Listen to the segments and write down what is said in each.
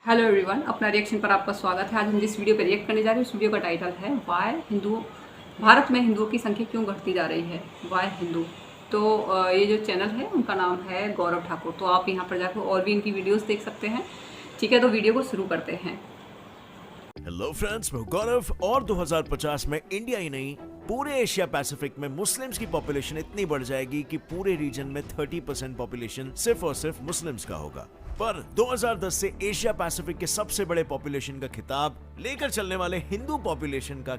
Hello everyone, अपना reaction पर आपका स्वागत है। आज हम जिस वीडियो पर रिएक्ट करने जा रहे हैं उस वीडियो का टाइटल है वाई हिंदू भारत में हिंदुओं की संख्या क्यों घटती जा रही है। वाई हिंदू। तो ये जो चैनल है उनका नाम है गौरव ठाकुर। तो आप यहाँ पर जाकर और भी इनकी वीडियोस देख सकते हैं। ठीक है, तो वीडियो को शुरू करते हैं। हेलो फ्रेंड्स, मैं गौरव और 2050 में इंडिया ही नहीं पूरे एशिया पैसिफिक में मुस्लिम्स की पॉपुलेशन इतनी बढ़ जाएगी कि पूरे रीजन में 30% पॉपुलेशन सिर्फ और सिर्फ मुस्लिम्स का होगा। पर 2010 से एशिया पैसिफिक के सबसे बड़े पॉपुलेशन का खिताब लेकर चलने वाले हिंदू पॉपुलेशन का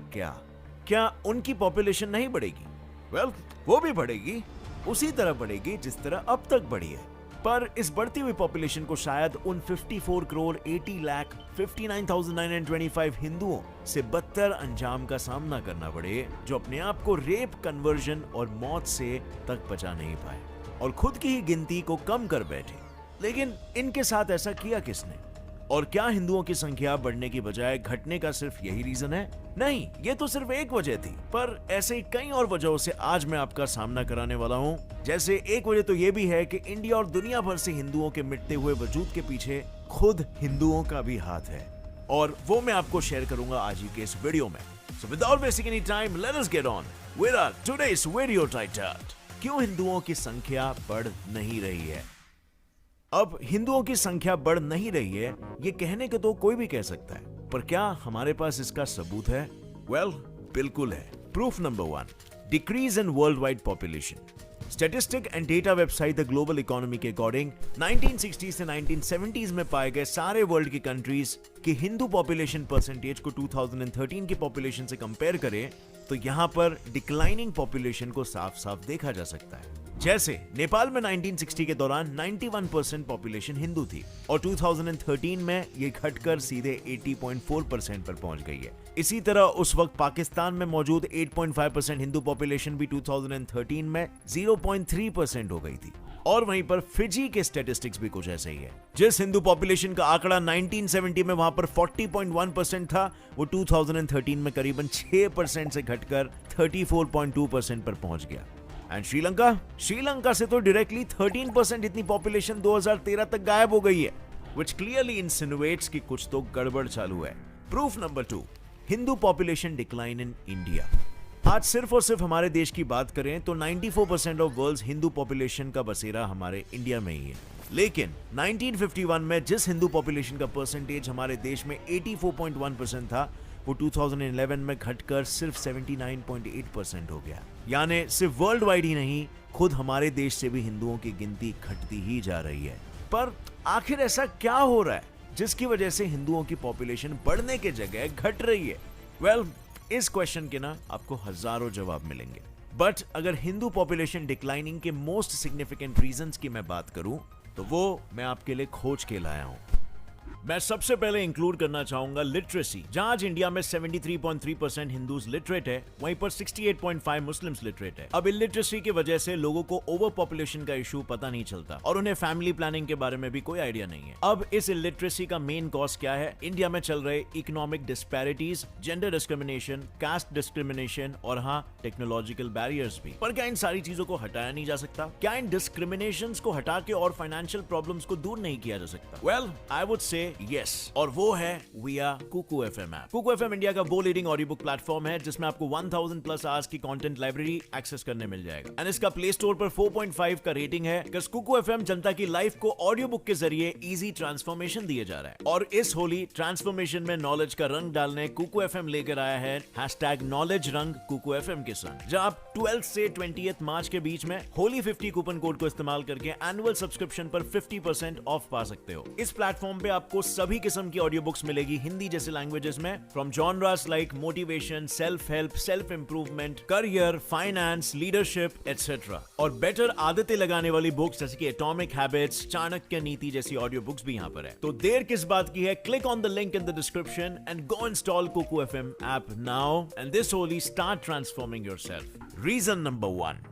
क्या उनकी पॉपुलेशन नहीं बढ़ेगी? वेल, वो भी बढ़ेगी, उसी तरह बढ़ेगी जिस तरह अब तक बढ़ी है। पर इस बढ़ती हुई पॉपुलेशन को शायद उन 54 करोड़ 80 लाख 59,925 हिंदुओं से बदतर अंजाम का सामना करना पड़े, जो अपने आप को रेप, कन्वर्जन और मौत से तक बचा नहीं पाए और खुद की ही गिनती को कम कर बैठे। लेकिन इनके साथ ऐसा किया किसने? और क्या हिंदुओं की संख्या बढ़ने की बजाय घटने का सिर्फ यही रीजन है? नहीं, ये तो सिर्फ एक वजह थी, पर ऐसे ही कई और वजहों से आज मैं आपका सामना कराने वाला हूँ। जैसे एक वजह तो ये भी है कि इंडिया और दुनिया भर से हिंदुओं के मिटते हुए वजूद के पीछे खुद हिंदुओं का भी हाथ है, और वो मैं आपको शेयर करूंगा आज ही के इस वीडियो में। So without wasting any time, let us get on with our today's video titled क्यों हिंदुओं की संख्या बढ़ नहीं रही है। अब हिंदुओं की संख्या बढ़ नहीं रही है ये कहने को तो कोई भी कह सकता है, पर क्या हमारे पास इसका सबूत है? वेल, बिल्कुल है। Proof number 1, decrease in world wide population. Statistic and data website the global economy के अकॉर्डिंग 1960 से 1970s में पाए गए सारे वर्ल्ड की कंट्रीज की हिंदू पॉपुलेशन परसेंटेज को 2013 की पॉपुलेशन से कंपेयर करें तो यहां पर डिक्लाइनिंग पॉपुलेशन को साफ साफ देखा जा सकता है। जैसे नेपाल में 1960 के दौरान 91% पॉपुलेशन हिंदू थी और 2013 में ये घटकर सीधे 80.4% पर पहुंच गई है। इसी तरह उस वक्त पाकिस्तान में मौजूद 8.5% हिंदू पॉपुलेशन भी 2013 में 0.3% हो गई थी। और वहीं पर फिजी के स्टैटिस्टिक्स भी कुछ ऐसे ही है। जिस हिंदू पॉपुलेशन का आंकड़ा 1970 में वहां पर 40.1% था, वो 2013 में करीबन 6% से घटकर 34.2% पर पहुंच गया। एंड श्रीलंका से तो डायरेक्टली 13% इतनी पॉपुलेशन 2013 तक गायब हो गई है, which clearly insinuates कि कुछ तो गड़बड़ चालू है। Proof number 2, Hindu population decline in India. आज सिर्फ और सिर्फ हमारे देश की बात करें तो 94% ऑफ वर्ल्ड्स हिंदू पॉपुलेशन का बसेरा हमारे इंडिया में ही है। लेकिन 1951 में जिस हिंदू पॉपुलेशन का परसेंटेज हमारे देश में 84.1% था, वो 2011 में घटकर सिर्फ 79.8% हो गया। यानी सिर्फ वर्ल्ड वाइड ही नहीं, खुद हमारे देश से भी हिंदुओं की गिनती घटती ही जा रही है। पर आखिर ऐसा क्या हो रहा है जिसकी वजह से हिंदुओं की पॉपुलेशन बढ़ने के जगह घट रही है? वेल, इस क्वेश्चन के ना आपको हजारों जवाब मिलेंगे, बट अगर हिंदू पॉपुलेशन डिक्लाइनिंग के मोस्ट सिग्निफिकेंट रीजंस की मैं बात करूं तो वो मैं आपके लिए खोज के लाया हूं। मैं सबसे पहले इंक्लूड करना चाहूंगा लिटरेसी। जहां आज इंडिया में 73.3% हिंदूज लिटरेट है, वहीं पर 68.5 मुस्लिम्स लिटरेट है। अब इलिटरेसी की वजह से लोगों को ओवर पॉपुलेशन का इशू पता नहीं चलता और उन्हें फैमिली प्लानिंग के बारे में भी कोई आइडिया नहीं है। अब इस इलिटरेसी का मेन कॉज क्या है? इंडिया में चल रहे economic disparities, gender discrimination, caste discrimination और हाँ, टेक्नोलॉजिकल बैरियर्स भी। पर क्या इन सारी चीजों को हटाया नहीं जा सकता? क्या इन डिस्क्रिमिनेशन को हटा के और फाइनेंशियल प्रॉब्लम्स को दूर नहीं किया जा सकता? Well, I would say yes, और वो है via Kuku FM app. Kuku FM India का वो लीडिंग ऑडियो बुक प्लेटफॉर्म है जिसमें आपको 1000 प्लस आवर्स की कंटेंट लाइब्रेरी एक्सेस करने मिल जाएगा। एंड इसका प्ले स्टोर पर 4.5 का रेटिंग है। कुकू एफएम जनता की लाइफ को ऑडियो बुक के जरिए इजी ट्रांसफॉर्मेशन दिए जा रहा है, और इस होली ट्रांसफॉर्मेशन में नॉलेज का रंग डालने कुकू एफएम लेकर आया है #नॉलेज रंग कुकू एफएम के संग, जहां आप 12 से 20 मार्च के बीच में होली 50 कूपन कोड को इस्तेमाल करके एनुअल सब्सक्रिप्शन पर 50% ऑफ पा सकते हो। इस प्लेटफॉर्म पे आपको सभी किस्म की ऑडियो बुक्स मिलेगी हिंदी जैसे लैंग्वेजेस में, from genres like motivation, self help, self improvement, career, finance, leadership etcetera, और बेटर आदतें लगाने वाली बुक्स जैसे कि एटॉमिक हैबिट्स, चाणक्य नीति जैसी ऑडियो बुक्स भी यहाँ पर है। तो देर किस बात की है? Click on the link in the description and go install Kuku FM app now and this Holi start transforming yourself. Reason number 1,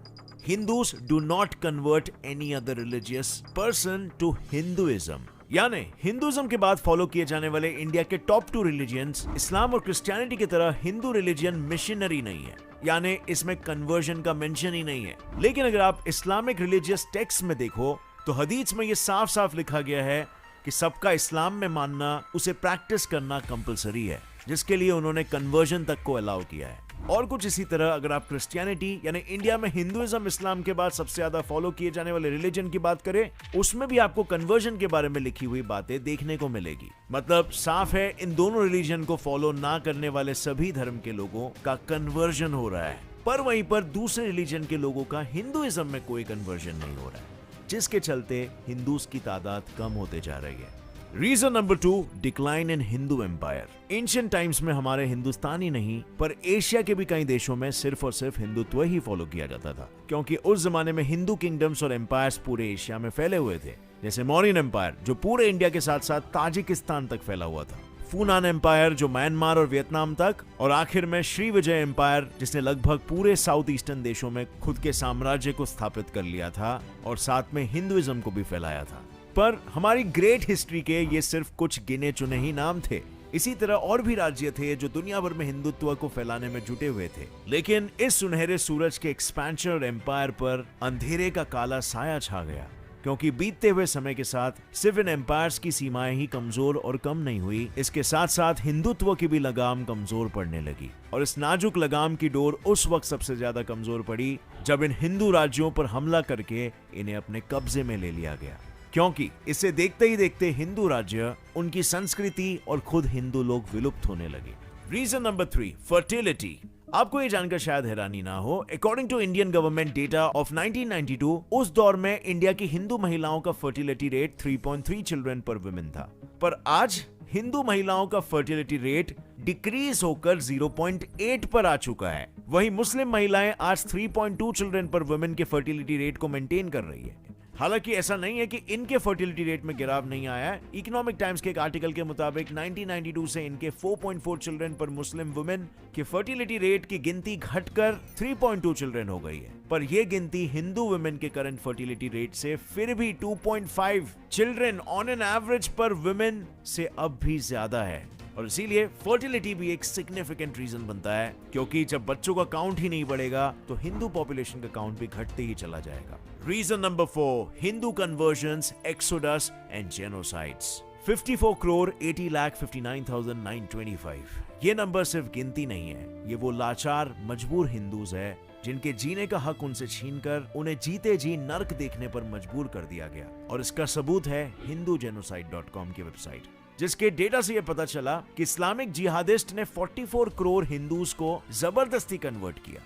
Hindus do not convert any other religious person to Hinduism। यानी हिंदुइज्म के बाद follow किए जाने वाले India के top 2 religions इस्लाम और Christianity की तरह हिंदू रिलीजियन मिशनरी नहीं है, यानी इसमें कन्वर्जन का मेंशन ही नहीं है। लेकिन अगर आप इस्लामिक रिलीजियस टेक्स्ट में देखो तो हदीस में यह साफ साफ लिखा गया है कि सबका इस्लाम में मानना, उसे प्रैक्टिस करना कंपलसरी है, जिसके लिए उन्होंने कन्वर्जन तक को अलाउ किया है। और कुछ इसी तरह अगर आप क्रिश्चियनिटी यानी इंडिया में हिंदुइज्म इस्लाम के बाद सबसे ज्यादा फॉलो किए जाने वाले रिलीजन की बात करें, उसमें भी आपको कन्वर्जन के बारे में लिखी हुई बातें देखने को मिलेगी। मतलब साफ है, इन दोनों रिलीजन को फॉलो ना करने वाले सभी धर्म के लोगों का कन्वर्जन हो रहा है, पर वहीं पर दूसरे रिलीजन के लोगों का हिंदुइज्म में कोई कन्वर्जन नहीं हो रहा है, जिसके चलते हिंदूज की तादाद कम होते जा रही है। Reason number 2, decline in Hindu empire. Ancient times में हमारे हिंदुस्तान ही नहीं पर एशिया के भी कई देशों में सिर्फ और सिर्फ हिंदुत्व ही फॉलो किया जाता था, क्योंकि उस जमाने में हिंदू किंगडम्स और एम्पायर्स पूरे एशिया में फैले हुए थे। जैसे मौर्यन एम्पायर जो पूरे इंडिया के साथ साथ ताजिकिस्तान तक फैला हुआ था, फूनान एम्पायर जो म्यांमार और वियतनाम तक, और आखिर में श्री विजय एम्पायर जिसने लगभग पूरे साउथ ईस्टर्न देशों में खुद के साम्राज्य को स्थापित कर लिया था और साथ में हिंदुइज्म को भी फैलाया था। पर हमारी ग्रेट हिस्ट्री के ये सिर्फ कुछ गिने चुने ही नाम थे। इसी तरह और भी राज्य थे जो दुनिया भर में हिंदुत्व को फैलाने में जुटे हुए थे, लेकिन इस सुनहरे सूरज के एक्सपेंशन और एम्पायर पर अंधेरे का काला साया छा गया, क्योंकि बीतते हुए समय के साथ सिर्फ इन एम्पायर्स की सीमाएं ही कमजोर और कम नहीं हुई, इसके साथ साथ हिंदुत्व की भी लगाम कमजोर पड़ने लगी। और इस नाजुक लगाम की डोर उस वक्त सबसे ज्यादा कमजोर पड़ी जब इन हिंदू राज्यों पर हमला करके इन्हें अपने कब्जे में ले लिया गया, क्योंकि इसे देखते ही देखते हिंदू राज्य, उनकी संस्कृति और खुद हिंदू लोग विलुप्त होने लगे। Reason number 3, fertility. आपको ये जानकर शायद हैरानी ना हो, according to Indian government data of 1992, उस दौर में इंडिया की हिंदू महिलाओं का fertility rate 3.3 children per women था। पर आज हिंदू महिलाओं का फर्टिलिटी रेट डिक्रीज होकर 0.8 पर आ चुका है। वहीं मुस्लिम महिलाएं आज 3.2 चिल्ड्रन पर वुमेन के फर्टिलिटी रेट को मेंटेन कर रही है। हालांकि ऐसा नहीं है कि इनके फर्टिलिटी रेट में गिराव नहीं आया है। इकोनॉमिक टाइम्स के एक आर्टिकल के मुताबिक 1992 से इनके 4.4 चिल्ड्रन पर मुस्लिम वुमेन की फर्टिलिटी रेट की गिनती घटकर 3.2 चिल्ड्रन हो गई है। पर यह गिनती हिंदू वुमेन के करंट फर्टिलिटी रेट से फिर भी 2.5 चिल्ड्रन ऑन एन एवरेज पर वुमेन से अब भी ज्यादा है। और इसीलिए फर्टिलिटी भी एक सिग्निफिकेंट रीजन बनता है, क्योंकि जब बच्चों का काउंट ही नहीं बढ़ेगा तो हिंदू पॉपुलेशन का काउंट भी घटते ही चला जाएगा। Reason number 4, Hindu conversions, exodus and genocides. 54 crore 80,59,925। ये नंबर सिर्फ गिनती नहीं है, ये वो लाचार मजबूर हिंदूज है जिनके जीने का हक उनसे छीनकर उन्हें जीते जी नर्क देखने पर मजबूर कर दिया गया। और इसका सबूत है hindugenocide.com की वेबसाइट, जिसके डेटा से यह पता चला कि इस्लामिक जिहादिस्ट ने 44 करोड़ हिंदूज को जबरदस्ती कन्वर्ट किया,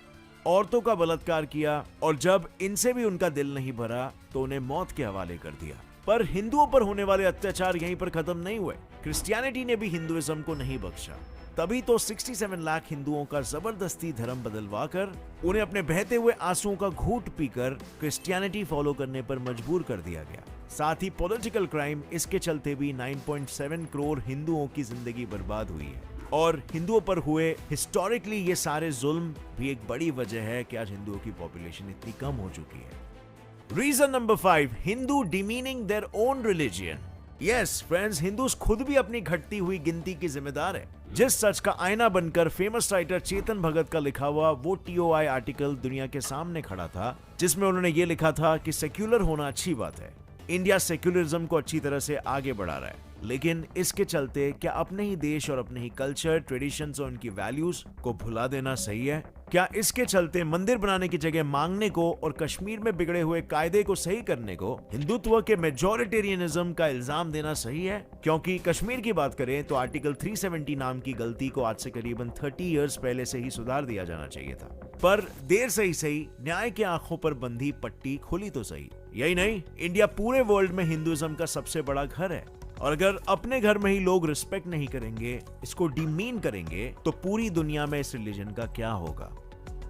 औरतों का बलात्कार किया, और जब इनसे भी उनका दिल नहीं भरा तो उन्हें मौत के हवाले कर दिया। पर हिंदुओं पर होने वाले अत्याचार यहीं पर खत्म नहीं हुए। क्रिश्चियनिटी ने भी हिंदुइज्म को नहीं बख्शा। तभी तो 67 लाख हिंदुओं का जबरदस्ती धर्म बदलवा कर उन्हें अपने बहते हुए आंसुओं का घूंट पीकर क्रिश्चियनिटी फॉलो करने पर मजबूर कर दिया गया। साथ ही पॉलिटिकल क्राइम, इसके चलते भी 9.7 करोड़ हिंदुओं की जिंदगी बर्बाद हुई है। और हिंदुओं पर हुए हिस्टोरिकली ये सारे जुल्म भी एक बड़ी वजह है कि आज हिंदुओं की पॉपुलेशन इतनी कम हो चुकी है। Reason number 5, Hindu demeaning their own religion. Yes friends, Hindus खुद भी अपनी घटती हुई गिनती की जिम्मेदार है। जिस सच का आईना बनकर फेमस राइटर चेतन भगत का लिखा हुआ वो TOI आर्टिकल दुनिया के सामने खड़ा था, जिसमें उन्होंने ये लिखा था कि सेक्युलर होना अच्छी बात है, इंडिया सेक्युलरिज्म को अच्छी तरह से आगे बढ़ा रहा है, लेकिन इसके चलते क्या अपने ही देश और अपने ही कल्चर, ट्रेडिशंस और उनकी वैल्यूज को भुला देना सही है? क्या इसके चलते मंदिर बनाने की जगह मांगने को और कश्मीर में बिगड़े हुए कायदे को सही करने को हिंदुत्व के मेजॉरिटेरियनिज्म का इल्जाम देना सही है? क्योंकि कश्मीर की बात करें तो आर्टिकल 370 नाम की गलती को आज से करीबन 30 इयर्स पहले से ही सुधार दिया जाना चाहिए था। पर देर से ही सही, न्याय के आंखों पर बंधी पट्टी खुली तो सही। यही नहीं, इंडिया पूरे वर्ल्ड में हिंदुइज्म का सबसे बड़ा घर है, और अगर अपने घर में ही लोग रिस्पेक्ट नहीं करेंगे, इसको डिमीन करेंगे, तो पूरी दुनिया में इस रिलीजन का क्या होगा?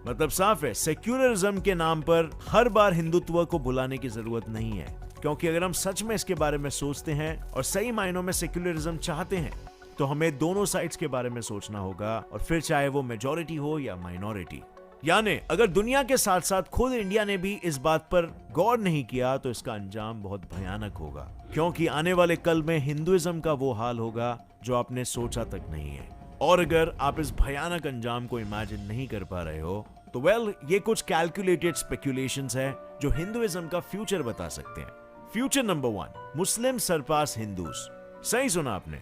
मतलब साफ है, सेक्युलरिज्म के नाम पर हर बार हिंदुत्व को भुलाने की जरूरत नहीं है, क्योंकि अगर हम सच में इसके बारे में सोचते हैं और सही मायनों में सेक्युलरिज्म चाहते हैं, तो हमें दोनों साइड्स के बारे में सोचना होगा, और फिर चाहे वो मेजॉरिटी हो या माइनॉरिटी। यानी अगर दुनिया के साथ साथ खुद इंडिया ने भी इस बात पर गौर नहीं किया तो इसका अंजाम बहुत भयानक होगा, क्योंकि आने वाले कल में हिंदुइज्म का वो हाल होगा जो आपने सोचा तक नहीं है। और अगर आप इस भयानक अंजाम को इमेजिन नहीं कर पा रहे हो तो ये कुछ कैलकुलेटेड स्पेक्यूलेशंस है जो हिंदुइज्म का फ्यूचर बता सकते हैं। फ्यूचर नंबर 1, मुस्लिम सरपास हिंदूज। सही सुना आपने।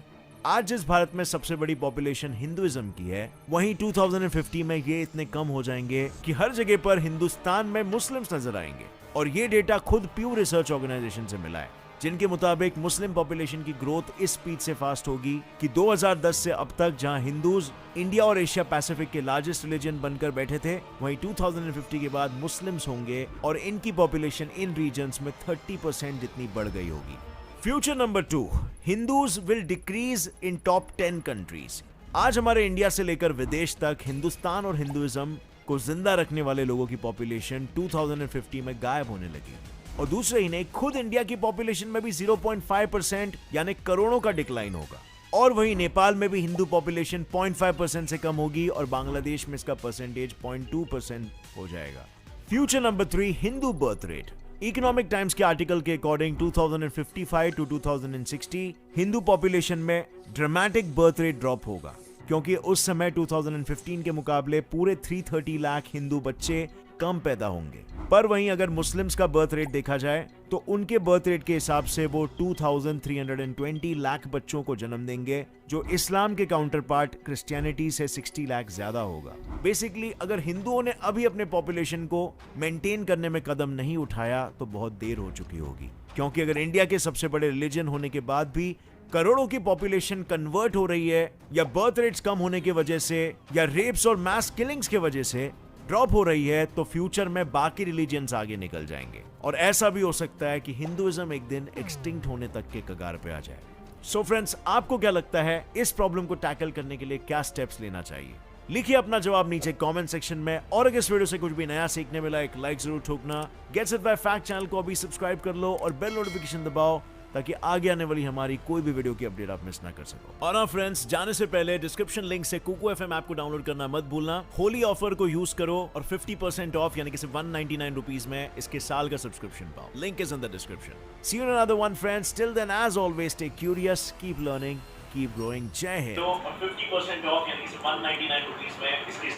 आज जिस भारत में सबसे बड़ी पॉपुलेशन हिंदुइज्म की है, वहीं 2050 में ये इतने कम हो जाएंगे कि हर जगह पर हिंदुस्तान में मुस्लिम्स नजर आएंगे। और ये डेटा खुद प्यू रिसर्च ऑर्गेनाइजेशन से मिला है, जिनके मुताबिक मुस्लिम पॉपुलेशन की ग्रोथ इस स्पीड से फास्ट होगी कि 2010 से अब तक जहां हिंदूज इंडिया और एशिया पैसिफिक के लार्जेस्ट रिलीजन बनकर बैठे थे, वहीं 2050 के बाद मुस्लिम्स होंगे और इनकी पॉपुलेशन इन रीजन्स में 30% जितनी बढ़ गई होगी। Future number 2, Hindus will decrease in top 10 countries. आज हमारे इंडिया से लेकर विदेश तक हिंदुस्तान और हिंदुइज्म को जिंदा रखने वाले लोगों की पॉपुलेशन 2050 में गायब होने लगी। और दूसरे ही नहीं, खुद इंडिया की पॉपुलेशन में भी 0.5% यानी करोड़ों का डिक्लाइन होगा। और वहीं नेपाल में भी हिंदू पॉपुलेशन 0.5% से कम होगी और बांग्लादेश में इसका परसेंटेज 0.2% हो जाएगा। Future number 3, Hindu birth rate. Economic times के आर्टिकल के अकॉर्डिंग 2055 टू 2060 हिंदू पॉपुलेशन में ड्रामेटिक बर्थ रेट ड्रॉप होगा, क्योंकि उस समय 2015 के मुकाबले पूरे 330 लाख हिंदू बच्चे कम पैदा होंगे। पर वहीं अगर मुस्लिम्स का बर्थ रेट देखा जाए तो उनके बर्थ रेट के हिसाब से वो 2320 लाख बच्चों को जन्म देंगे, जो इस्लाम के काउंटर पार्ट क्रिश्चियनिटी से 60 लाख ज्यादा होगा। बेसिकली अगर हिंदुओं ने अभी अपने पॉपुलेशन को मेंटेन करने में कदम नहीं उठाया तो बहुत देर हो चुकी होगी, क्योंकि अगर इंडिया के सबसे बड़े रिलीजन होने के बाद भी करोड़ों की पॉपुलेशन कन्वर्ट हो रही है, या बर्थ रेट्स कम होने की वजह से, या रेप्स और मास किलिंग्स की वजह से ड्रॉप हो रही है, तो फ्यूचर में बाकी रिलीजियंस आगे निकल जाएंगे। और ऐसा भी हो सकता है कि हिंदुइज्म एक दिन एक्सटिंक्ट होने तक के कगार पे आ जाए। सो फ्रेंड्स, आपको क्या लगता है इस प्रॉब्लम को टैकल करने के लिए क्या स्टेप्स लेना चाहिए? लिखिए अपना जवाब नीचे कमेंट सेक्शन में। और अगर इस वीडियो से कुछ भी नया सीखने मिला, एक लाइक जरूर ठोकना। Gets it by fact channel को अभी सब्सक्राइब कर लो और बेल नोटिफिकेशन दबाओ, ताकि आगे आने वाली हमारी कोई भी वीडियो की अपडेट आप मिस ना कर सको। और हाँ फ्रेंड्स, जाने से पहले डिस्क्रिप्शन लिंक से कुकू एफएम ऐप को डाउनलोड करना मत भूलना। होली ऑफर को यूज करो और 50% ऑफ यानी कि सिर्फ 199 रुपीज में इसके साल का सब्सक्रिप्शन पाओ। Link is in the description. See you in another one friends, till then as always stay curious, keep learning, keep growing. Jai Hind. तो 50% ऑफ यानी कि 199 रुपीस में इसके।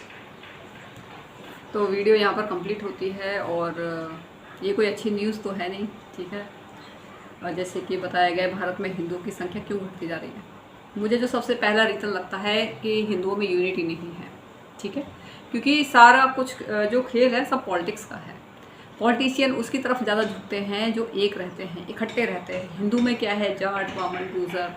तो वीडियो यहाँ पर कंप्लीट होती है और ये कोई अच्छी न्यूज़ तो है नहीं, ठीक है। और जैसे कि बताया गया, भारत में हिंदुओं की संख्या क्यों घटती जा रही है। मुझे जो सबसे पहला रीज़न लगता है कि हिंदुओं में यूनिटी नहीं है, ठीक है। क्योंकि सारा कुछ जो खेल है सब पॉलिटिक्स का है। पॉलिटिशियन उसकी तरफ ज़्यादा झुकते हैं जो एक रहते हैं, इकट्ठे रहते हैं। हिंदू में क्या है, जाट, बामन, गुर्जर,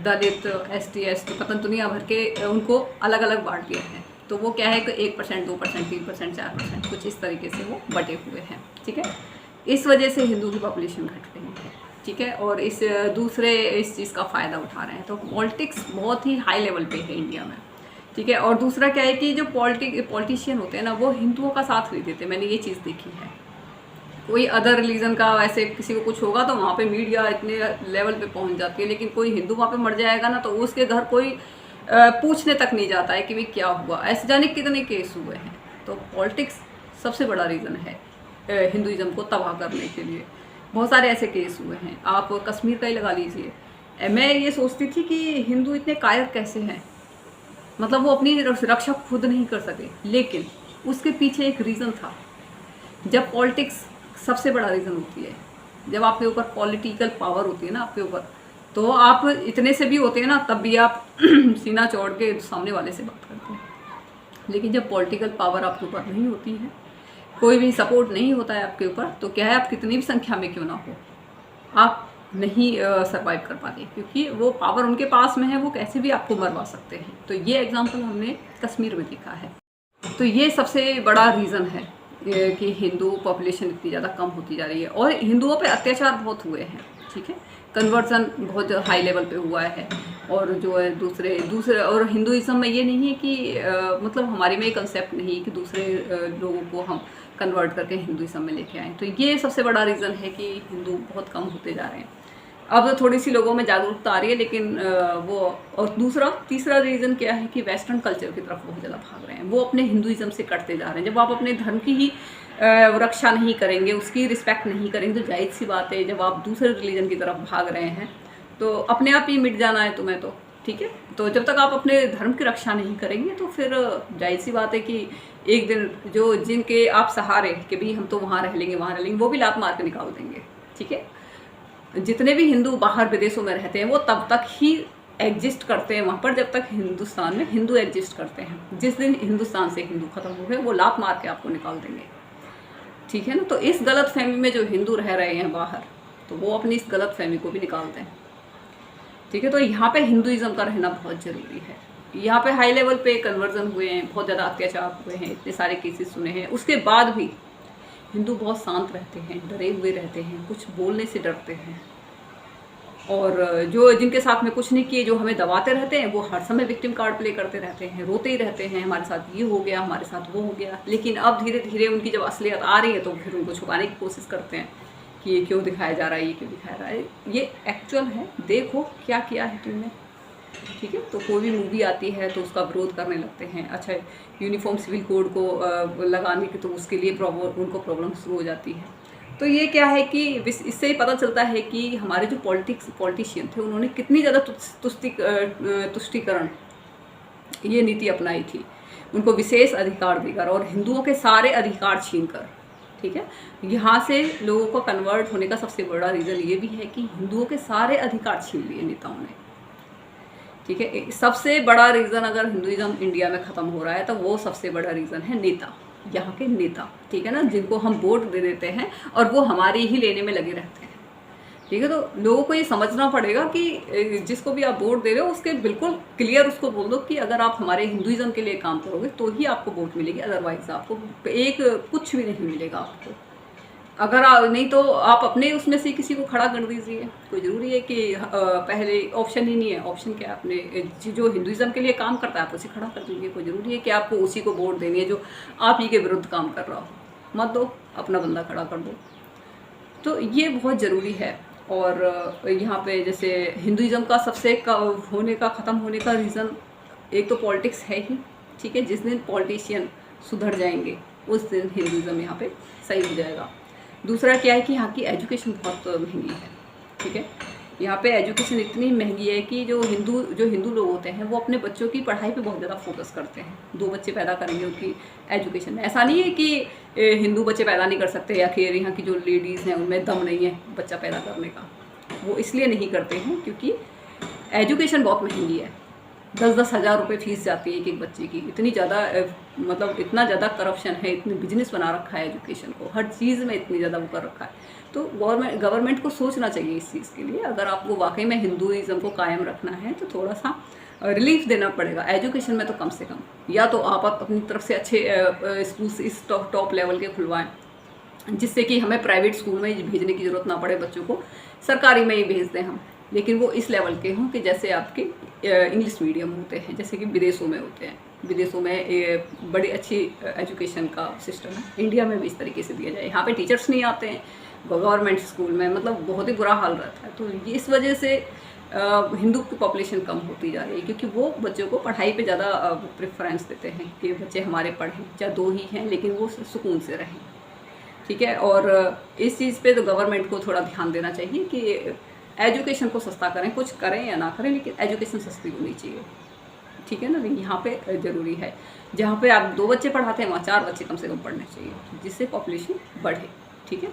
दलित, ST, ST, पता दुनिया भर के उनको अलग अलग बांट दिया है। तो वो क्या है कि 1%, 2%, 3%, 4% कुछ इस तरीके से वो बटे हुए हैं, ठीक है। इस वजह से हिंदू की पॉपुलेशन घट रही है, ठीक है। और इस चीज़ का फ़ायदा उठा रहे हैं। तो पॉलिटिक्स बहुत ही हाई लेवल पे है इंडिया में, ठीक है। और दूसरा क्या है कि जो पॉलिटिशियन होते हैं ना, वो हिंदुओं का साथ नहीं देते। मैंने ये चीज़ देखी है। कोई अदर रिलीजन का ऐसे किसी को कुछ होगा तो वहाँ पे मीडिया इतने लेवल पे पहुँच जाती है, लेकिन कोई हिंदू वहाँ पे मर जाएगा ना तो उसके घर कोई पूछने तक नहीं जाता है कि भाई क्या हुआ। ऐसे जाने कितने केस हुए हैं। तो पॉलिटिक्स सबसे बड़ा रीज़न है हिंदुइज्म को तबाह करने के लिए। बहुत सारे ऐसे केस हुए हैं, आप कश्मीर का ही लगा लीजिए। मैं ये सोचती थी कि हिंदू इतने कायर कैसे हैं, मतलब वो अपनी रक्षा खुद नहीं कर सके, लेकिन उसके पीछे एक रीज़न था। जब पॉलिटिक्स सबसे बड़ा रीज़न होती है, जब आपके ऊपर पॉलिटिकल पावर होती है ना आपके ऊपर, तो आप इतने से भी होते हैं ना तब भी आप सीना चौड़ के सामने वाले से बात करते हैं। लेकिन जब पॉलिटिकल पावर आपके ऊपर नहीं होती है, कोई भी सपोर्ट नहीं होता है आपके ऊपर, तो क्या है, आप कितनी भी संख्या में क्यों ना हो, आप नहीं सरवाइव कर पाते, क्योंकि वो पावर उनके पास में है, वो कैसे भी आपको मरवा सकते हैं। तो ये एग्जांपल हमने कश्मीर में देखा है। तो ये सबसे बड़ा रीज़न है कि हिंदू पॉपुलेशन इतनी ज़्यादा कम होती जा रही है। और हिंदुओं पे अत्याचार बहुत हुए हैं, ठीक है। कन्वर्जन बहुत हाई लेवल पे हुआ है। और जो है दूसरे और हिंदुइज्म में ये नहीं है कि मतलब हमारी में ये कंसेप्ट नहीं कि दूसरे लोगों को हम कन्वर्ट करके हिंदुइज्म में लेके आए। तो ये सबसे बड़ा रीज़न है कि हिंदू बहुत कम होते जा रहे हैं। अब थोड़ी सी लोगों में जागरूकता आ रही है, लेकिन वो और तीसरा रीज़न क्या है कि वेस्टर्न कल्चर की तरफ बहुत ज़्यादा भाग रहे हैं। वो अपने हिंदुइज्म से कटते जा रहे हैं। जब आप अपने धर्म की ही रक्षा नहीं करेंगे, उसकी रिस्पेक्ट नहीं करेंगे, तो जाहिर सी बात है जब आप दूसरे रिलीजन की तरफ भाग रहे हैं तो अपने आप ही मिट जाना है तुम्हें, तो ठीक है। तो जब तक आप अपने धर्म की रक्षा नहीं करेंगे तो फिर जाहिर सी बात है कि एक दिन जिनके आप सहारे कि भाई हम तो वहाँ रह लेंगे, वो भी लात मार के निकाल देंगे। ठीक है, जितने भी हिंदू बाहर विदेशों में रहते हैं वो तब तक ही एग्जिस्ट करते हैं वहाँ पर जब तक हिंदुस्तान में हिंदू एग्जिस्ट करते हैं। जिस दिन हिंदुस्तान से हिंदू खत्म हो गए वो लात मार के आपको निकाल देंगे, ठीक है ना। तो इस गलत फहमी में जो हिंदू रह रहे हैं बाहर, तो वो अपनी इस गलत फहमी को भी निकालते हैं, ठीक है। तो यहाँ पे हिंदुइज्म का रहना बहुत ज़रूरी है। यहाँ पे हाई लेवल पे कन्वर्जन हुए हैं, बहुत ज़्यादा अत्याचार हुए हैं, इतने सारे केसेस सुने हैं, उसके बाद भी हिंदू बहुत शांत रहते हैं, डरे हुए रहते हैं, कुछ बोलने से डरते हैं। और जो जिनके साथ में कुछ नहीं किए, जो हमें दबाते रहते हैं, वो हर समय विक्टिम कार्ड प्ले करते रहते हैं, रोते ही रहते हैं, हमारे साथ ये हो गया, हमारे साथ वो हो गया। लेकिन अब धीरे धीरे उनकी जब असलियत आ रही है तो फिर उनको छुपाने की कोशिश करते हैं कि ये क्यों दिखाया जा रहा है, ये क्यों दिखाया जा रहा है, ये एक्चुअल है, देखो क्या किया है तुमने, ठीक है। तो कोई भी मूवी आती है तो उसका विरोध करने लगते हैं। अच्छा, यूनिफॉर्म सिविल कोड को लगाने की तो उसके लिए उनको प्रॉब्लम शुरू हो जाती है। तो ये क्या है कि इससे ही पता चलता है कि हमारे जो पॉलिटिशियन थे उन्होंने कितनी ज़्यादा तुष्टिकरण ये नीति अपनाई थी, उनको विशेष अधिकार देकर और हिंदुओं के सारे अधिकार छीनकर, ठीक है। यहाँ से लोगों को कन्वर्ट होने का सबसे बड़ा रीज़न ये भी है कि हिंदुओं के सारे अधिकार छीन लिए नेताओं ने, ठीक है। सबसे बड़ा रीज़न अगर हिंदुइज्म इंडिया में ख़त्म हो रहा है तो वो सबसे बड़ा रीज़न है नेता, यहाँ के नेता, ठीक है ना, जिनको हम वोट दे देते हैं और वो हमारी ही लेने में लगे रहते हैं, ठीक है। तो लोगों को ये समझना पड़ेगा कि जिसको भी आप वोट दे रहे हो उसके बिल्कुल क्लियर उसको बोल दो कि अगर आप हमारे हिंदुइज्म के लिए काम करोगे तो ही आपको वोट मिलेगी, अदरवाइज आपको कुछ भी नहीं मिलेगा आपको। अगर नहीं तो आप अपने उसमें से किसी को खड़ा कर दीजिए। कोई ज़रूरी है कि पहले ऑप्शन ही नहीं है, ऑप्शन क्या है, अपने जो हिंदुइज्म के लिए काम करता है आप उसे खड़ा कर दीजिए। कोई ज़रूरी है कि आपको उसी को वोट देनी है जो आप ही के विरुद्ध काम कर रहा हो, मत दो, अपना बंदा खड़ा कर दो। तो ये बहुत ज़रूरी है। और यहाँ पे जैसे हिंदुइज्म का सबसे ख़त्म होने का रीज़न एक तो पॉलिटिक्स है ही, ठीक है। जिस दिन पॉलिटिशियन सुधर जाएंगे उस दिन हिंदुइज्म यहाँ पे सही हो जाएगा। दूसरा क्या है कि यहाँ की एजुकेशन बहुत महंगी है, ठीक है। यहाँ पे एजुकेशन इतनी महंगी है कि जो हिंदू लोग होते हैं वो अपने बच्चों की पढ़ाई पे बहुत ज़्यादा फोकस करते हैं। 2 बच्चे पैदा करेंगे उनकी एजुकेशन में। ऐसा नहीं है कि हिंदू बच्चे पैदा नहीं कर सकते या फिर यहाँ की जो लेडीज़ हैं उनमें दम नहीं है बच्चा पैदा करने का, वो इसलिए नहीं करते हैं क्योंकि एजुकेशन बहुत महंगी है। 10-10 हज़ार रुपये फीस जाती है एक बच्चे की। इतनी ज़्यादा मतलब इतना ज़्यादा करप्शन है, इतनी बिजनेस बना रखा है एजुकेशन को, हर चीज़ में इतनी ज़्यादा वो कर रखा है। तो गवर्नमेंट को सोचना चाहिए इस चीज़ के लिए। अगर आपको वाकई में हिंदुइज्म को कायम रखना है तो थोड़ा सा रिलीफ देना पड़ेगा एजुकेशन में, तो कम से कम या तो आप अपनी तरफ से अच्छे स्कूल्स इस टॉप लेवल के खुलवाएँ जिससे कि हमें प्राइवेट स्कूल में भेजने की ज़रूरत ना पड़े, बच्चों को सरकारी में ही भेज दें हम, लेकिन वो इस लेवल के हों कि जैसे आपके इंग्लिश मीडियम होते हैं, जैसे कि विदेशों में होते हैं। विदेशों में बड़ी अच्छी एजुकेशन का सिस्टम है, इंडिया में भी इस तरीके से दिया जाए। यहाँ पे टीचर्स नहीं आते हैं गवर्नमेंट स्कूल में, मतलब बहुत ही बुरा हाल रहता है। तो इस वजह से हिंदू की पॉपुलेशन कम होती जा रही है क्योंकि वो बच्चों को पढ़ाई पे ज़्यादा प्रेफरेंस देते हैं कि बच्चे हमारे पढ़ें, चाहे 2 ही हैं लेकिन वो सुकून से रहें, ठीक है। और इस चीज़ पे तो गवर्नमेंट को थोड़ा ध्यान देना चाहिए कि एजुकेशन को सस्ता करें, कुछ करें या ना करें लेकिन एजुकेशन सस्ती होनी चाहिए, ठीक है ना। यहाँ पे ज़रूरी है जहाँ पे आप 2 बच्चे पढ़ाते हैं वहाँ 4 बच्चे कम से कम पढ़ने चाहिए जिससे पॉपुलेशन बढ़े, ठीक है।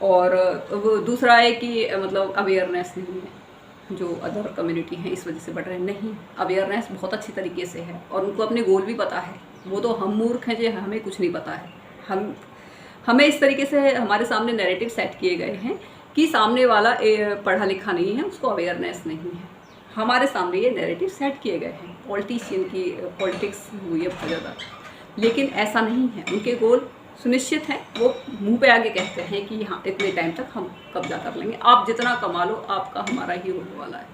और वो दूसरा है कि मतलब अवेयरनेस नहीं है, जो अदर कम्युनिटी हैं इस वजह से बढ़ रहे हैं। नहीं, अवेयरनेस बहुत अच्छी तरीके से है और उनको अपने गोल भी पता है। वो तो हम मूर्ख हैं जो हमें कुछ नहीं पता है। हमें इस तरीके से हमारे सामने नैरेटिव सेट किए गए हैं कि सामने वाला पढ़ा लिखा नहीं है, उसको अवेयरनेस नहीं है। हमारे सामने ये नैरेटिव सेट किए गए हैं, पॉलिटिशियन की पॉलिटिक्स हुई है बहुत ज़्यादा, लेकिन ऐसा नहीं है। उनके गोल सुनिश्चित हैं, वो मुंह पे आगे कहते हैं कि हाँ इतने टाइम तक हम कब्जा कर लेंगे, आप जितना कमा लो आपका हमारा ही होने वाला है।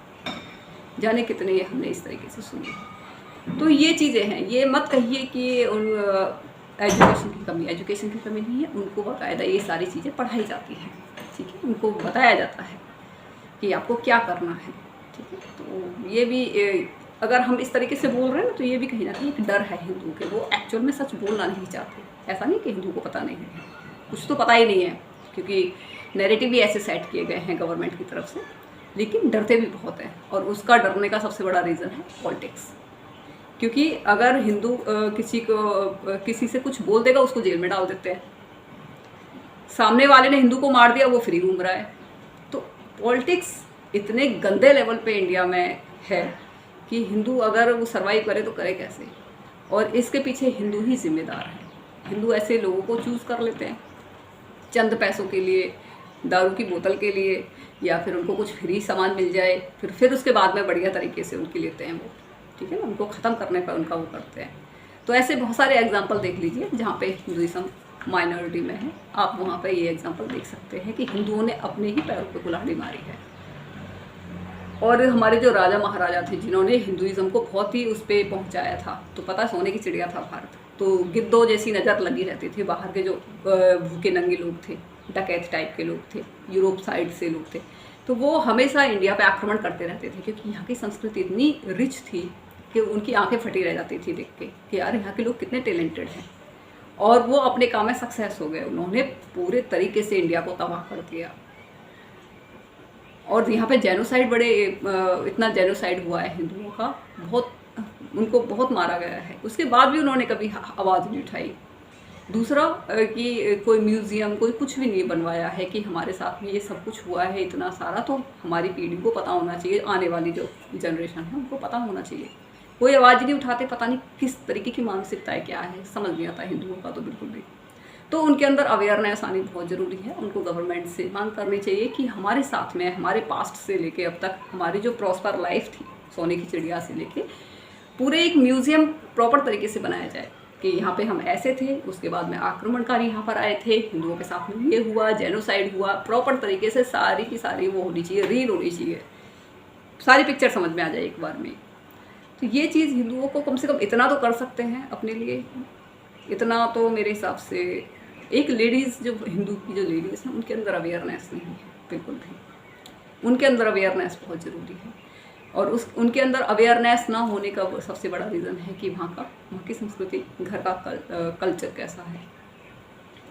जाने कितने ये हमने इस तरीके से सुने। तो ये चीज़ें हैं, ये मत कहिए कि उन एजुकेशन की कमी नहीं है, उनको बाकायदा ये सारी चीज़ें पढ़ाई जाती हैं, ठीक है। उनको बताया जाता है कि आपको क्या करना है, ठीक है। तो ये भी अगर हम इस तरीके से बोल रहे हैं ना तो ये भी कहीं ना कहीं एक डर है हिंदुओं के, वो एक्चुअल में सच बोलना नहीं चाहते। ऐसा नहीं कि हिंदुओं को पता नहीं है, कुछ तो पता ही नहीं है क्योंकि नैरेटिव भी ऐसे सेट किए गए हैं गवर्नमेंट की तरफ से, लेकिन डरते भी बहुत हैं। और उसका डरने का सबसे बड़ा रीज़न है पॉलिटिक्स, क्योंकि अगर हिंदू किसी से कुछ बोल देगा उसको जेल में डाल देते हैं। सामने वाले ने हिंदू को मार दिया, वो फ्री घूम रहा है, पॉलिटिक्स इतने गंदे लेवल पे इंडिया में है कि हिंदू अगर वो सर्वाइव करे तो करे कैसे, और इसके पीछे हिंदू ही जिम्मेदार है। हिंदू ऐसे लोगों को चूज़ कर लेते हैं चंद पैसों के लिए, दारू की बोतल के लिए, या फिर उनको कुछ फ्री सामान मिल जाए, फिर उसके बाद में बढ़िया तरीके से उनकी लेते हैं वो, ठीक है ना, उनको ख़त्म करने पर उनका वो करते हैं। तो ऐसे बहुत सारे एग्जाम्पल देख लीजिए जहाँ पे हिंदुइज्म माइनॉरिटी में है। आप वहाँ पे ये एग्जाम्पल देख सकते हैं कि हिंदुओं ने अपने ही पैरों पे कुल्हाड़ी मारी है। और हमारे जो राजा महाराजा थे जिन्होंने हिंदुइज्म को बहुत ही उस पर पहुँचाया था, तो पता सोने की चिड़िया था भारत। तो गिद्धों जैसी नज़र लगी रहती थी बाहर के जो भूखे नंगे लोग थे, डकैत टाइप के लोग थे, यूरोप साइड से लोग थे, तो वो हमेशा इंडिया पे आक्रमण करते रहते थे, क्योंकि यहाँ की संस्कृति इतनी रिच थी कि उनकी आंखें फटी रह जाती थी देख के कि यार यहाँ के लोग कितने टैलेंटेड हैं। और वो अपने काम में सक्सेस हो गए, उन्होंने पूरे तरीके से इंडिया को तबाह कर दिया। और यहाँ पे जेनोसाइड इतना जेनोसाइड हुआ है हिंदुओं का, उनको बहुत मारा गया है, उसके बाद भी उन्होंने कभी आवाज़ नहीं उठाई। दूसरा कि कोई म्यूज़ियम कोई कुछ भी नहीं बनवाया है कि हमारे साथ में ये सब कुछ हुआ है इतना सारा, तो हमारी पीढ़ी को पता होना चाहिए, आने वाली जो जनरेशन है उनको पता होना चाहिए। कोई आवाज़ नहीं उठाते, पता नहीं किस तरीके की मानसिकता है, क्या है, समझ नहीं आता हिंदुओं का तो बिल्कुल भी। तो उनके अंदर अवेयरनेस आनी बहुत ज़रूरी है। उनको गवर्नमेंट से मांग करनी चाहिए कि हमारे साथ में, हमारे पास्ट से लेके अब तक हमारी जो प्रॉस्पर लाइफ थी सोने की चिड़िया से लेके, पूरे एक म्यूज़ियम प्रॉपर तरीके से बनाया जाए कि यहाँ पे हम ऐसे थे, उसके बाद में आक्रमणकारी यहाँ पर आए थे, हिंदुओं के साथ में ये हुआ, जेनोसाइड हुआ, प्रॉपर तरीके से सारी की सारी वो होनी चाहिए, रील होनी चाहिए, सारी पिक्चर समझ में आ जाए एक बार में। तो ये चीज़ हिंदुओं को कम से कम इतना तो कर सकते हैं अपने लिए, इतना तो मेरे हिसाब से एक लेडीज़ जो हिंदू की जो लेडीज़ हैं उनके अंदर अवेयरनेस नहीं है बिल्कुल भी, उनके अंदर अवेयरनेस बहुत ज़रूरी है। और उनके अंदर अवेयरनेस ना होने का सबसे बड़ा रीज़न है कि वहाँ की संस्कृति, घर का कल्चर कैसा है,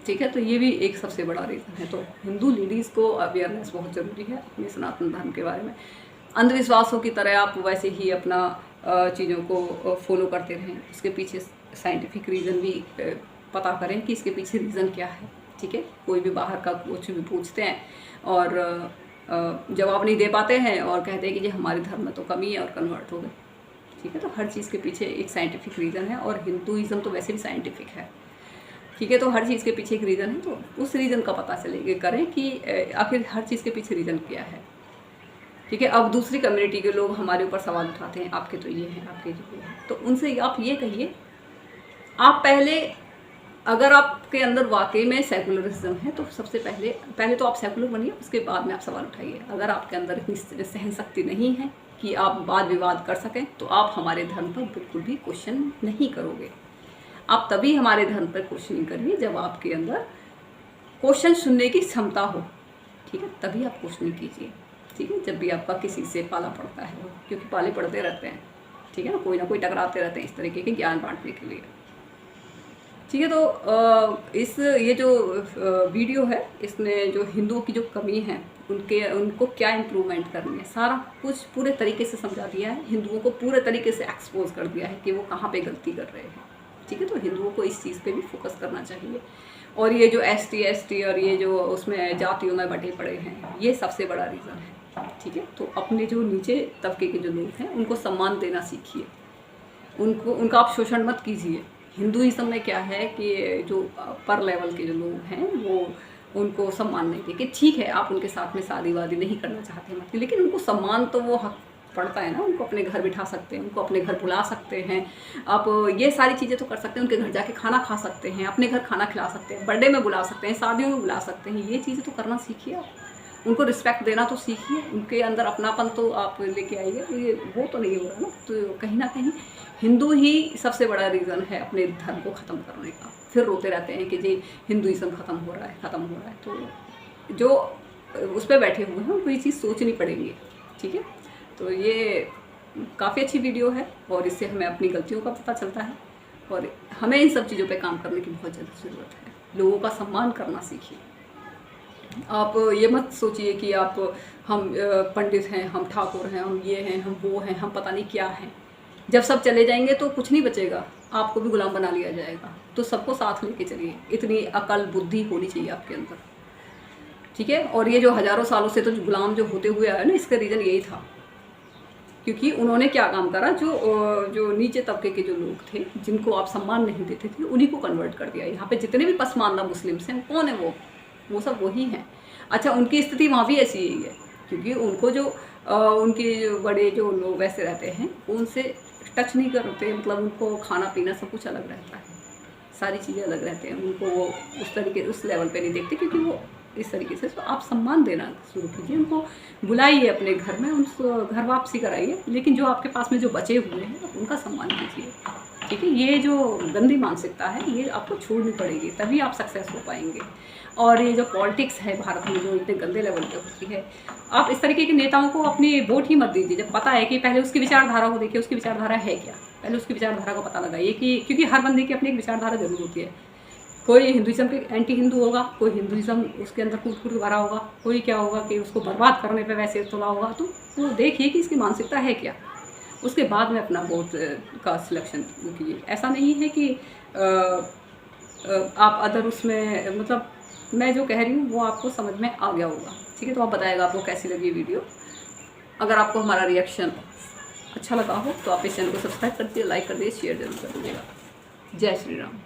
ठीक है। तो ये भी एक सबसे बड़ा रीज़न है। तो हिंदू लेडीज़ को अवेयरनेस बहुत ज़रूरी है अपने सनातन धर्म के बारे में। अंधविश्वासों की तरह आप वैसे ही अपना चीज़ों को फॉलो करते रहें, उसके पीछे साइंटिफिक रीज़न भी पता करें कि इसके पीछे रीज़न क्या है, ठीक है। कोई भी बाहर का कुछ भी पूछते हैं और जवाब नहीं दे पाते हैं और कहते हैं कि जी हमारे धर्म में तो कमी है और कन्वर्ट हो गए, ठीक है। तो हर चीज़ के पीछे एक साइंटिफिक रीज़न है, और हिंदुइज्म तो वैसे भी साइंटिफिक है, ठीक है। तो हर चीज़ के पीछे एक रीज़न है, तो उस रीज़न का पता चलेगा करें कि आखिर हर चीज़ के पीछे रीज़न क्या है, ठीक है। अब दूसरी कम्युनिटी के लोग हमारे ऊपर सवाल उठाते हैं, आपके तो ये हैं, आपके जो है, तो उनसे आप ये कहिए, आप पहले अगर आपके अंदर वाकई में सेकुलरिज्म है तो सबसे पहले तो आप सेकुलर बनिए, उसके बाद में आप सवाल उठाइए। अगर आपके अंदर इतनी सहन शक्ति नहीं है कि आप वाद विवाद कर सकें, तो आप हमारे धर्म पर बिल्कुल भी क्वेश्चन नहीं करोगे। आप तभी हमारे धर्म पर क्वेश्चनिंग करिए जब आपके अंदर क्वेश्चन सुनने की क्षमता हो, ठीक है, तभी आप क्वेश्चनिंग कीजिए, ठीक है। जब भी आपका किसी से पाला पड़ता है, क्योंकि पाले पड़ते रहते हैं, ठीक है ना कोई टकराते रहते हैं इस तरीके के ज्ञान बांटने के लिए, ठीक है। तो ये जो वीडियो है, इसमें जो हिंदुओं की जो कमी है उनको क्या इम्प्रूवमेंट करनी है, सारा कुछ पूरे तरीके से समझा दिया है। हिंदुओं को पूरे तरीके से एक्सपोज कर दिया है कि वो कहाँ पे गलती कर रहे हैं, ठीक है। तो हिंदुओं को इस चीज़ पे भी फोकस करना चाहिए। और ये जो ST और ये जो उसमें जातियों में बटे पड़े हैं, ये सबसे बड़ा रीज़न है, ठीक है। तो अपने जो नीचे तबके के जो लोग हैं उनको सम्मान देना सीखिए, उनका आप शोषण मत कीजिए। हिंदुइज्म में क्या है कि जो पर लेवल के जो लोग हैं वो उनको सम्मान नहीं देते। ठीक है, आप उनके साथ में शादी वादी नहीं करना चाहते मत, लेकिन उनको सम्मान तो वो हक पड़ता है ना। उनको अपने घर बिठा सकते हैं, उनको अपने घर बुला सकते हैं, आप ये सारी चीज़ें तो कर सकते हैं। उनके घर जाके खाना खा सकते हैं, अपने घर खाना खिला सकते हैं, बर्थडे में बुला सकते हैं, शादियों में बुला सकते हैं। ये चीज़ें तो करना सीखिए आप, उनको रिस्पेक्ट देना तो सीखिए, उनके अंदर अपनापन तो आप लेके आइए। ये वो तो नहीं हो रहा ना। तो कहीं ना कहीं हिंदू ही सबसे बड़ा रीज़न है अपने धर्म को ख़त्म करने का। फिर रोते रहते हैं कि जी हिंदुइज्म ख़त्म हो रहा है। तो जो उस पर बैठे हुए हैं उनको ये चीज़ सोचनी पड़ेगी, ठीक है। तो ये काफ़ी अच्छी वीडियो है और इससे हमें अपनी गलतियों का पता चलता है और हमें इन सब चीज़ों पे काम करने की बहुत ज़्यादा ज़रूरत है। लोगों का सम्मान करना सीखिए। आप ये मत सोचिए कि हम पंडित हैं, हम ठाकुर हैं, हम ये हैं, हम वो हैं, हम पता नहीं क्या हैं। जब सब चले जाएंगे तो कुछ नहीं बचेगा, आपको भी गुलाम बना लिया जाएगा। तो सबको साथ लेके चलिए, इतनी अकल बुद्धि होनी चाहिए आपके अंदर। ठीक है। और ये जो हज़ारों सालों से तो जो गुलाम जो होते हुए आया ना, इसका रीज़न यही था, क्योंकि उन्होंने क्या काम करा, जो नीचे तबके के जो लोग थे, जिनको आप सम्मान नहीं देते थे, उन्हीं को कन्वर्ट कर दिया। यहाँ पे जितने भी पसमानदा मुस्लिम्स हैं, कौन है वो सब वही हैं। अच्छा, उनकी स्थिति वहाँ भी ऐसी ही है, क्योंकि उनको जो उनके जो बड़े जो लोग वैसे रहते हैं, उनसे टच नहीं करते, मतलब उनको खाना पीना सब कुछ अलग रहता है, सारी चीज़ें अलग रहते हैं, उनको वो उस तरीके उस लेवल पे नहीं देखते, क्योंकि वो इस तरीके से। तो आप सम्मान देना शुरू कीजिए, उनको बुलाइए अपने घर में, उनको घर वापसी कराइए, लेकिन जो आपके पास में जो बचे हुए हैं उनका सम्मान कीजिए, ठीक है। ये जो गंदी मानसिकता है, ये आपको छोड़नी पड़ेगी, तभी आप सक्सेस हो पाएंगे। और ये जो पॉलिटिक्स है भारत में, जो इतने गंदे लेवल पे होती है, आप इस तरीके के नेताओं को अपनी वोट ही मत दीजिए जब पता है कि पहले उसकी विचारधारा को देखिए, उसकी विचारधारा है क्या, पहले उसकी विचारधारा का पता लगाइए, कि क्योंकि हर बंदे की अपनी एक विचारधारा जरूर होती है। कोई हिंदुइज्म के एंटी हिंदू होगा, कोई हिंदुइज्म उसके अंदर कूट कूट भरा होगा, कोई क्या होगा कि उसको बर्बाद करने पे वैसे तुला होगा। तो वो देखिए कि इसकी मानसिकता है क्या, उसके बाद में अपना वोट का सिलेक्शन कीजिए। ऐसा नहीं है कि आप अदर उसमें, मतलब मैं जो कह रही हूँ वो आपको समझ में आ गया होगा, ठीक है। तो आप बताएगा आपको कैसी लगी वीडियो। अगर आपको हमारा रिएक्शन अच्छा लगा हो तो आप इस चैनल को सब्सक्राइब कर दीजिए, लाइक कर दीजिए, शेयर जरूर कर दीजिएगा। जय श्री राम।